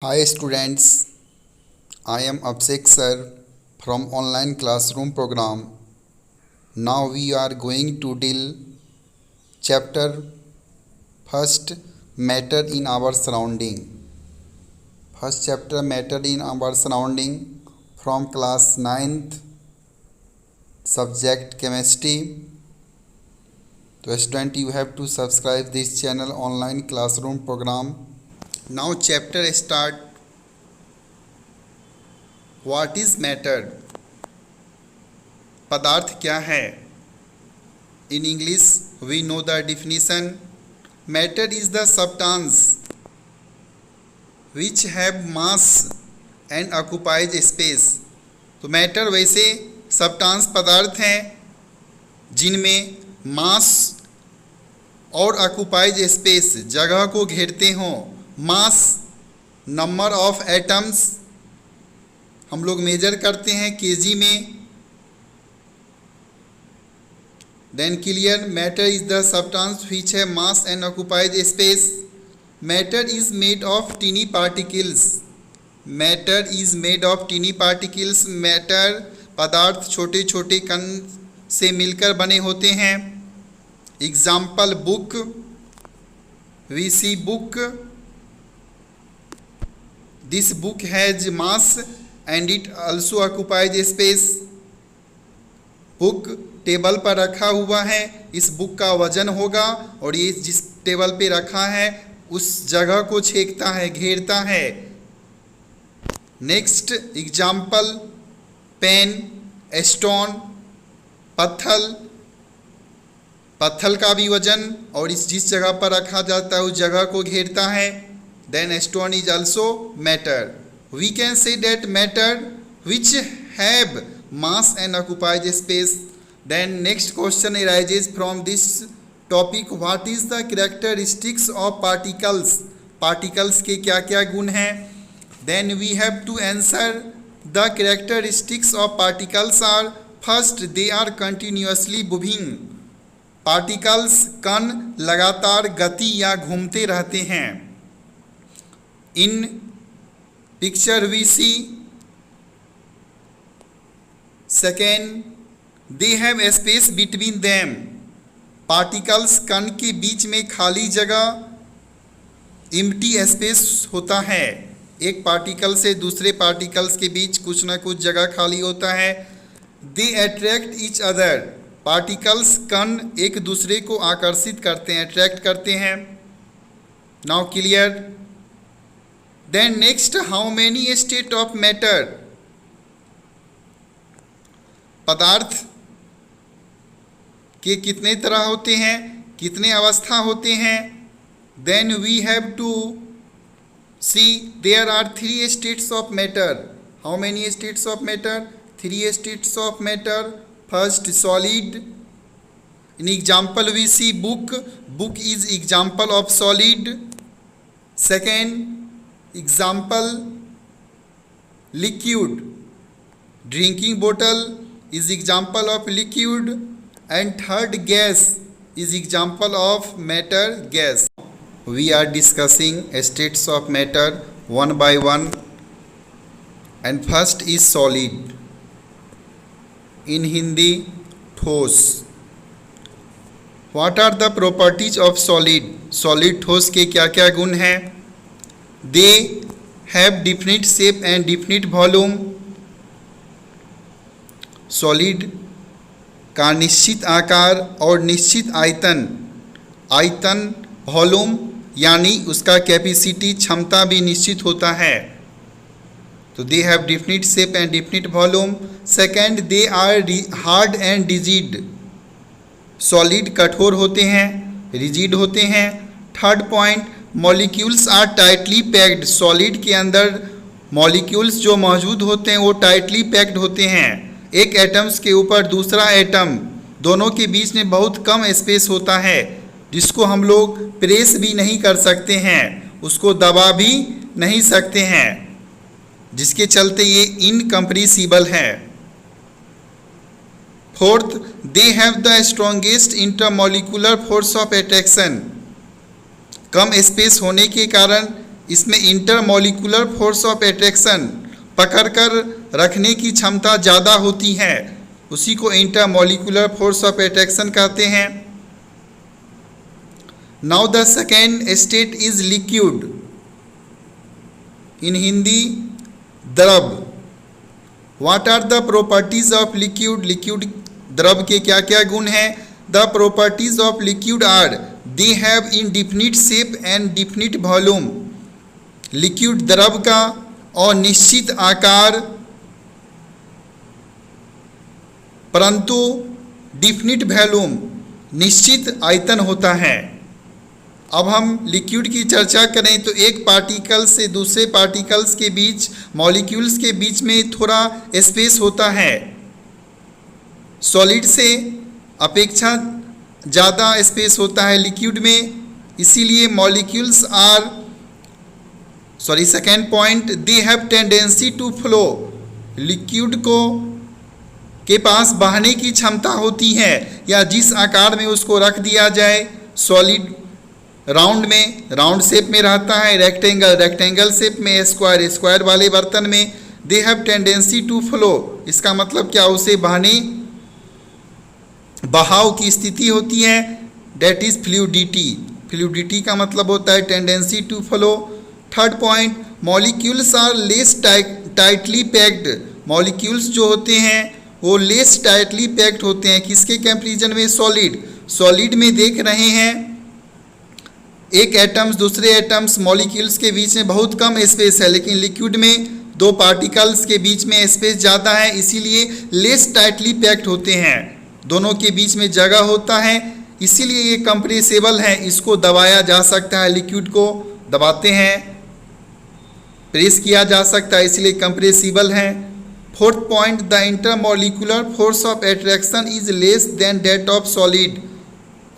Hi students, I am Abhishek sir from online classroom program. Now we are going to deal chapter first matter in our surrounding. First chapter matter in our surrounding from class 9th subject chemistry. So student, you have to subscribe this channel online classroom program. Now chapter start. What is matter? पदार्थ क्या है? In English we know the definition. Matter is the substance which have mass and occupies space. तो matter वैसे substance पदार्थ हैं जिनमें मास और occupies space जगह को घेरते हों. मास नंबर ऑफ एटम्स हम लोग मेजर करते हैं केजी में. Then clear, matter is the substance which है mass and occupies space. Matter is made of tiny particles. Matter is made of tiny particles. Matter पदार्थ छोटे छोटे कण से मिलकर बने होते हैं. Example book, we see book. This book has mass and it also occupies space. Book table पर रखा हुआ है, इस बुक का वजन होगा और ये जिस टेबल पे रखा है उस जगह को छेकता है, घेरता है. नेक्स्ट एग्जाम्पल पेन, स्टोन, पत्थर. पत्थर का भी वजन और इस जिस जगह पर रखा जाता है उस जगह को घेरता है. Then stone is also matter. We can say that matter which have mass and occupies space. Then next question arises from this topic. What is the characteristics of particles? Particles के क्या क्या गुण हैं? Then we have to answer. The characteristics of particles are: first, they are continuously moving. Particles कण लगातार गति या घूमते रहते हैं. In picture we see. Second, they have a space between them. Particles कण के बीच में खाली जगह empty space होता है. एक पार्टिकल से दूसरे पार्टिकल्स के बीच कुछ ना कुछ जगह खाली होता है. They attract each other. Particles कण एक दूसरे को आकर्षित करते हैं, अट्रैक्ट करते हैं. Now clear. Then next, how many state of matter? पदार्थ के कितने तरह होते हैं, कितने अवस्था होते हैं? Then we have to see there are 3 states of matter. How many states of matter? 3 states of matter. First, solid. In example we see book. Book is example of solid. Second example, liquid. Drinking bottle is example of liquid. And third, gas is example of matter, gas. We are discussing states of matter one by one. And first is solid. In Hindi, ठोस. What are the properties of solid? Solid ठोस के क्या क्या गुण हैं? They have definite shape and definite volume. Solid का निश्चित आकार और निश्चित आयतन. आयतन वॉल्यूम यानी उसका कैपेसिटी क्षमता भी निश्चित होता है. तो they have definite shape and definite volume. Second, they are hard and rigid. Solid कठोर होते हैं, rigid होते हैं. Third point, molecules are tightly packed. Solid के अंदर मॉलिक्यूल्स जो मौजूद होते हैं वो टाइटली पैक्ड होते हैं. एक एटम्स के ऊपर दूसरा एटम, दोनों के बीच में बहुत कम स्पेस होता है जिसको हम लोग प्रेस भी नहीं कर सकते हैं, उसको दबा भी नहीं सकते हैं, जिसके चलते ये इनकम्प्रेसिबल है. Fourth, they have the strongest intermolecular force of attraction. Come space होने के कारण इसमें इंटरमॉलिक्यूलर फोर्स ऑफ अट्रैक्शन, पकड़कर रखने की क्षमता ज़्यादा होती है, उसी को इंटरमॉलिक्यूलर फोर्स ऑफ अट्रैक्शन कहते हैं। Now the second state is liquid, in Hindi द्रव। What are the properties of liquid, liquid द्रव के क्या क्या गुण हैं? The properties of liquid are they have indefinite shape and definite volume. Liquid द्रव का अनिश्चित आकार परंतु डिफिनिट वॉल्यूम, निश्चित आयतन होता है। अब हम लिक्विड की चर्चा करें तो एक पार्टिकल से दूसरे पार्टिकल्स के बीच, मॉलिक्यूल्स के बीच में थोड़ा स्पेस होता है। सॉलिड से अपेक्षा ज़्यादा स्पेस होता है लिक्विड में, इसीलिए molecules are second point, they have tendency to flow. Liquid को के पास बहने की क्षमता होती है, या जिस आकार में उसको रख दिया जाए, सॉलिड राउंड में राउंड शेप में रहता है, रेक्टेंगल शेप में, स्क्वायर वाले बर्तन में, they have tendency to flow. इसका मतलब क्या? उसे बहाव की स्थिति होती है, डेट इज फ्लूइडिटी। फ्लूइडिटी का मतलब होता है tendency to flow. Third point, molecules are less tightly packed. Molecules जो होते हैं वो लेस टाइटली पैक्ड होते हैं, किसके कंपैरिजन में? सॉलिड में देख रहे हैं एक एटम्स दूसरे एटम्स मॉलिक्यूल्स के बीच में बहुत कम स्पेस है, लेकिन लिक्विड में दो पार्टिकल्स के बीच में स्पेस ज़्यादा है, इसीलिए लेस टाइटली पैक्ड होते हैं, दोनों के बीच में जगह होता है, इसीलिए ये कंप्रेसिबल है। इसको दबाया जा सकता है, लिक्विड को दबाते हैं, प्रेस किया जा सकता है, इसलिए कंप्रेसिबल है। Fourth point, the intermolecular force of attraction is less than that of solid.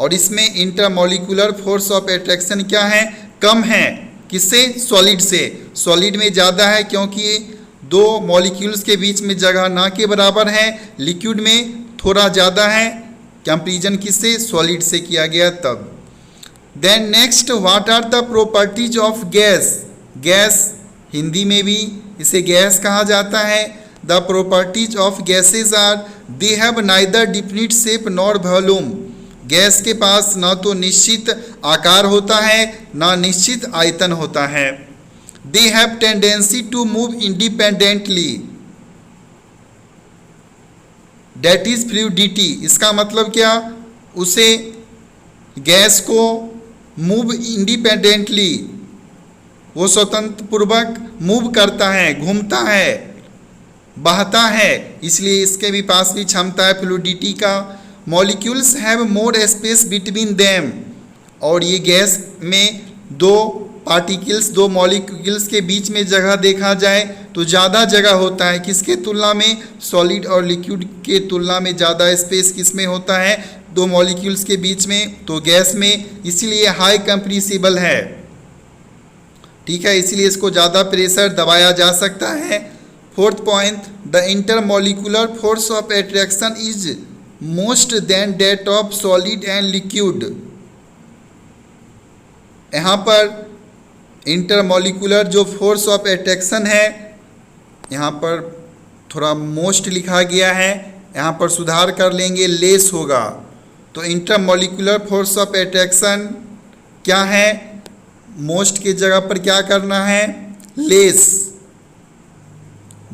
और इसमें इंटरमॉलिक्यूलर फोर्स ऑफ अट्रैक्शन क्या है? कम है। किससे? सॉलिड से। सॉलिड में ज़्यादा है क्योंकि दो मॉलिक्यूल्स के बीच में जगह ना के बराबर है, लिक्विड में थोड़ा ज़्यादा है। कंपैरिजन किससे? सॉलिड से किया गया तब। Then next, what are the properties of gas. Gas Hindi में भी इसे गैस कहा जाता है। The properties of gases are they have neither definite shape nor volume. Gas के पास ना तो निश्चित आकार होता है ना निश्चित आयतन होता है। They have tendency to move independently, that is fluidity. इसका मतलब क्या? उसे गैस को मूव इंडिपेंडेंटली, वो स्वतंत्र पूर्वक मूव करता है, घूमता है, बहता है, इसलिए इसके भी पास भी क्षमता है फ्लूइडिटी का। Molecules have more space between them. और ये गैस में दो पार्टिकल्स, दो मॉलिक्यूल्स के बीच में जगह देखा जाए तो ज़्यादा जगह होता है, किसके तुलना में? सॉलिड और लिक्विड के तुलना में ज़्यादा स्पेस किस में होता है? दो मॉलिक्यूल्स के बीच में, तो गैस में, इसीलिए हाई कंप्रेसिबल है। ठीक है, इसीलिए इसको ज़्यादा प्रेशर दबाया जा सकता है। Fourth point, the intermolecular force of attraction is most than that of solid and liquid. यहाँ पर इंटरमॉलिक्यूलर जो फोर्स ऑफ अट्रैक्शन है, यहाँ पर थोड़ा मोस्ट लिखा गया है, यहाँ पर सुधार कर लेंगे, लेस होगा। तो इंटरमॉलिक्यूलर फोर्स ऑफ अट्रैक्शन क्या है? मोस्ट के जगह पर क्या करना है? लेस।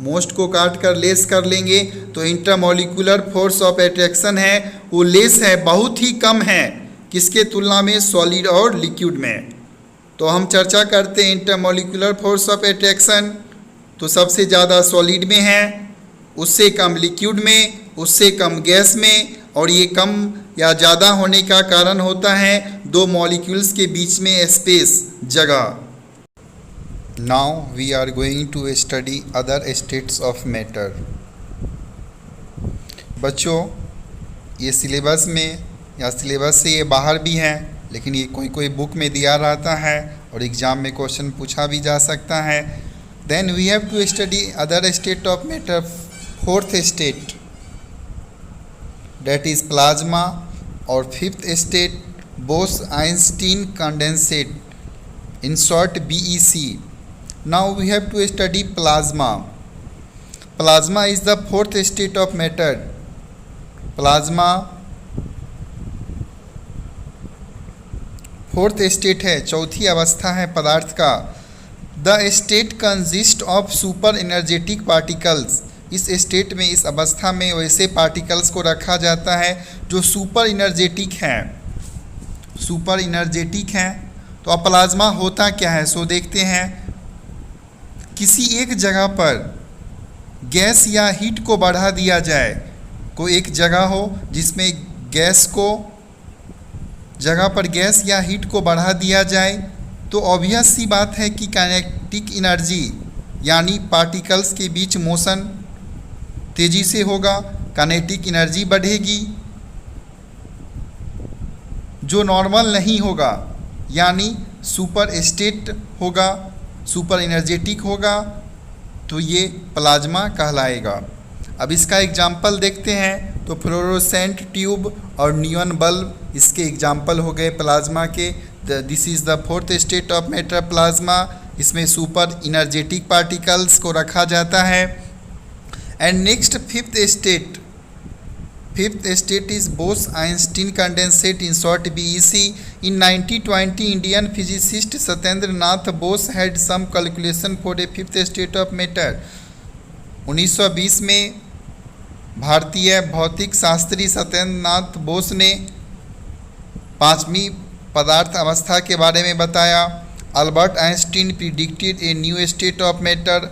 मोस्ट को काट कर लेस कर लेंगे, तो इंटरमॉलिक्यूलर फोर्स ऑफ अट्रैक्शन है वो लेस है, बहुत ही कम है, किसके तुलना में? सॉलिड और लिक्विड में। तो हम चर्चा करते हैं इंटरमॉलिक्यूलर फोर्स ऑफ अट्रैक्शन, तो सबसे ज़्यादा सॉलिड में है, उससे कम लिक्विड में, उससे कम गैस में, और ये कम या ज़्यादा होने का कारण होता है दो मॉलिक्यूल्स के बीच में स्पेस, जगह। Now we are going to study other states of matter. बच्चों, ये सिलेबस में या सिलेबस से ये बाहर भी है, लेकिन ये कोई बुक में दिया रहता है और एग्ज़ाम में क्वेश्चन पूछा भी जा सकता है। Then we have to study other state of matter. Fourth state that is plasma, और fifth state Bose Einstein condensate. in short BEC. Now we have to study plasma. Plasma is the fourth state of matter. Plasma fourth state है, चौथी अवस्था है पदार्थ का. The state consist of super energetic particles. इस state में, इस अवस्था में वैसे पार्टिकल्स को रखा जाता है जो सुपर एनर्जेटिक हैं. सुपर एनर्जेटिक हैं. तो अब प्लाज्मा होता क्या है, सो देखते हैं. किसी एक जगह पर गैस या हीट को बढ़ा दिया जाए. कोई एक जगह हो जिसमें गैस को, जगह पर गैस या हीट को बढ़ा दिया जाए, तो ऑब्वियस सी बात है कि काइनेटिक एनर्जी यानी पार्टिकल्स के बीच मोशन तेज़ी से होगा, काइनेटिक एनर्जी बढ़ेगी. जो नॉर्मल नहीं होगा यानी सुपर स्टेट होगा, सुपर एनर्जेटिक होगा, तो ये प्लाज्मा कहलाएगा. अब इसका एग्जाम्पल देखते हैं. तो फ्लोरोसेंट ट्यूब और नियॉन बल्ब इसके एग्जाम्पल हो गए प्लाज्मा के. This is the fourth state of matter plasma. इसमें सुपर इनर्जेटिक पार्टिकल्स को रखा जाता है. And next fifth state. Fifth state is Bose-Einstein condensate in short BEC. In 1920 Indian physicist Satyendra Nath Bose had some calculation for a fifth state of matter. 1920 में भारतीय भौतिक शास्त्री सत्येंद्र नाथ बोस ने पांचवी पदार्थ अवस्था के बारे में बताया. Albert Einstein predicted a new state of matter.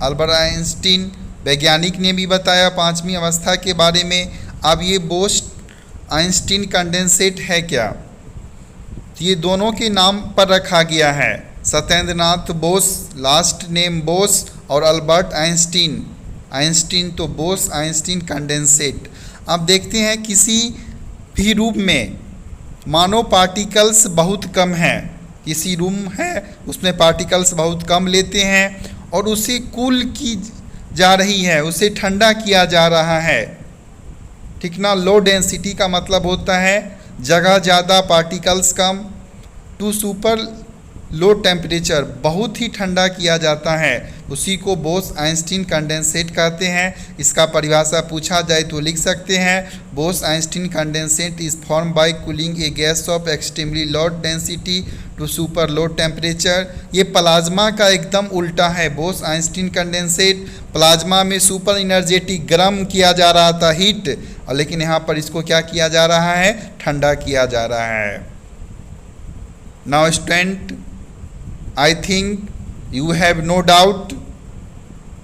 Albert Einstein वैज्ञानिक ने भी बताया पांचवी अवस्था के बारे में. अब ये बोस-आइंस्टीन कंडेंसेट है क्या, तो ये दोनों के नाम पर रखा गया है. सत्येंद्र नाथ बोस, लास्ट नेम बोस, और अल्बर्ट आइंस्टीन. आइंस्टीन तो बोस-आइंस्टीन कंडेंसेट. अब देखते हैं किसी भी रूम में मानो पार्टिकल्स बहुत कम हैं. किसी रूम है उसमें पार्टिकल्स बहुत कम लेते हैं और उसे कूल की जा रही है, उसे ठंडा किया जा रहा है. ठीक ना. लो डेंसिटी का मतलब होता है जगह ज़्यादा पार्टिकल्स कम. टू सुपर लो टेम्परेचर, बहुत ही ठंडा किया जाता है, उसी को बोस-आइंस्टीन कंडेंसेट कहते हैं. इसका परिभाषा पूछा जाए तो लिख सकते हैं. Bose-Einstein condensate is form by cooling a gas of extremely low density to super low temperature. ये प्लाज्मा का एकदम उल्टा है. बोस-आइंस्टीन कंडेंसेट प्लाज्मा में सुपर एनर्जेटिक गर्म किया जा रहा था, हीट, और लेकिन यहाँ पर इसको क्या किया जा रहा है, ठंडा किया जा रहा है. Now student, I think you have no doubt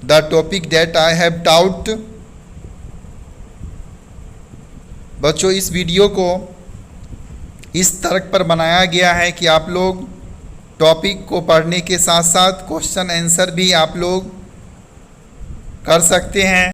the topic that I have taught. बच्चों, इस वीडियो को इस तर्क पर बनाया गया है कि आप लोग टॉपिक को पढ़ने के साथ साथ क्वेश्चन आंसर भी आप लोग कर सकते हैं.